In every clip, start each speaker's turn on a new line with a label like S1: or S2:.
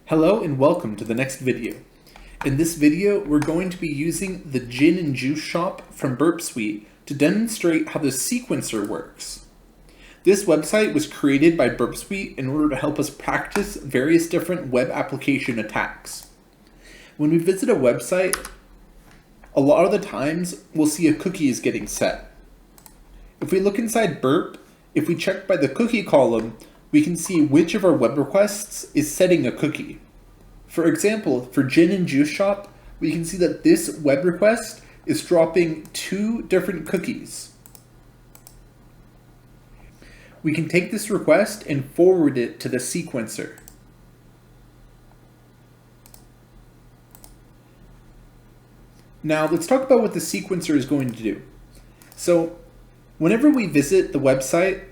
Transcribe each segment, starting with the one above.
S1: Hello and welcome to the next video. In this video, we're going to be using the Gin and Juice Shop from Burp Suite to demonstrate how the sequencer works. This website was created by Burp Suite in order to help us practice various different web application attacks. When we visit a website, a lot of the times we'll see a cookie is getting set. If we look inside Burp, if we check by the cookie column, we can see which of our web requests is setting a cookie. For example, for Gin and Juice Shop, we can see that this web request is dropping 2 different cookies. We can take this request and forward it to the sequencer. Now let's talk about what the sequencer is going to do. So whenever we visit the website,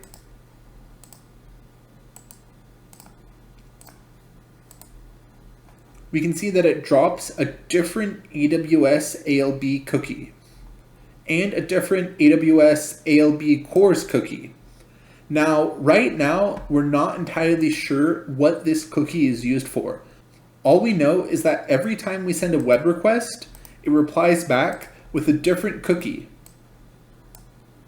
S1: we can see that it drops a different AWS ALB cookie and a different AWS ALB CORS cookie. Now, right now, we're not entirely sure what this cookie is used for. All we know is that every time we send a web request, it replies back with a different cookie.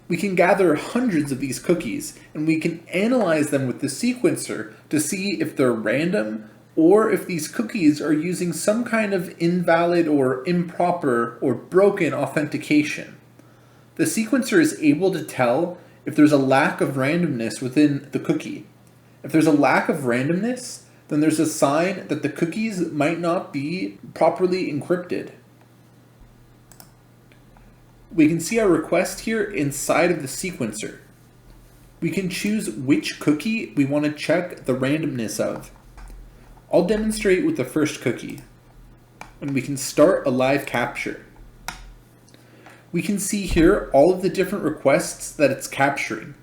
S1: We can gather hundreds of these cookies and we can analyze them with the sequencer to see if they're random or if these cookies are using some kind of invalid or improper or broken authentication. The sequencer is able to tell if there's a lack of randomness within the cookie. If there's a lack of randomness, then there's a sign that the cookies might not be properly encrypted. We can see our request here inside of the sequencer. We can choose which cookie we want to check the randomness of. I'll demonstrate with the first cookie, and we can start a live capture. We can see here all of the different requests that it's capturing.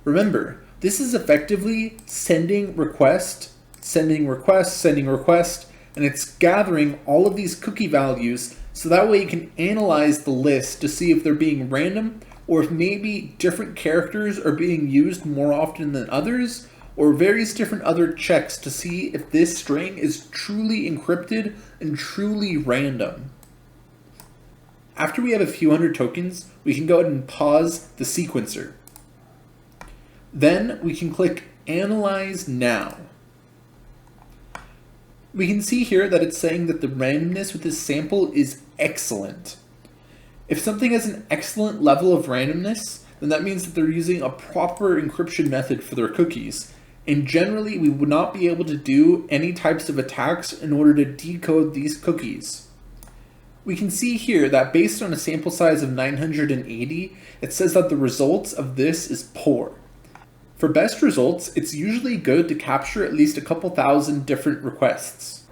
S1: Remember, this is effectively sending request, sending request, sending request, and it's gathering all of these cookie values so that way you can analyze the list to see if they're being random or if maybe different characters are being used more often than others, or various different other checks to see if this string is truly encrypted and truly random. After we have a few hundred tokens, we can go ahead and pause the sequencer. Then we can click Analyze Now. We can see here that it's saying that the randomness with this sample is excellent. If something has an excellent level of randomness, then that means that they're using a proper encryption method for their cookies. And generally, we would not be able to do any types of attacks in order to decode these cookies. We can see here that based on a sample size of 980, it says that the results of this is poor. For best results, it's usually good to capture at least a couple thousand different requests.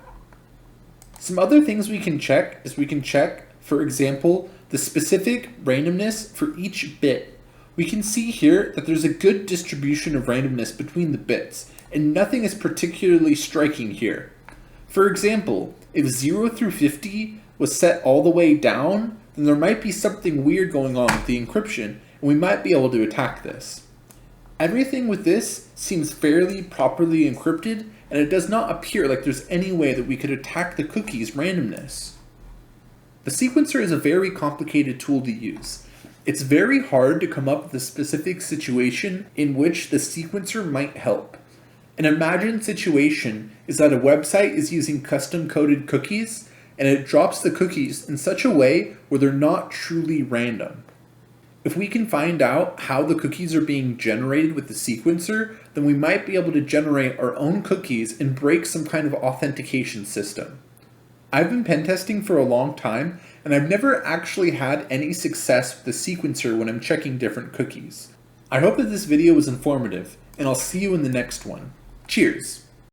S1: Some other things we can check is we can check, for example, the specific randomness for each bit. We can see here that there's a good distribution of randomness between the bits, and nothing is particularly striking here. For example, if 0 through 50 was set all the way down, then there might be something weird going on with the encryption, and we might be able to attack this. Everything with this seems fairly properly encrypted, and it does not appear like there's any way that we could attack the cookie's randomness. The sequencer is a very complicated tool to use. It's very hard to come up with a specific situation in which the sequencer might help. An imagined situation is that a website is using custom-coded cookies, and it drops the cookies in such a way where they're not truly random. If we can find out how the cookies are being generated with the sequencer, then we might be able to generate our own cookies and break some kind of authentication system. I've been pen testing for a long time, and I've never actually had any success with the sequencer when I'm checking different cookies. I hope that this video was informative, and I'll see you in the next one. Cheers!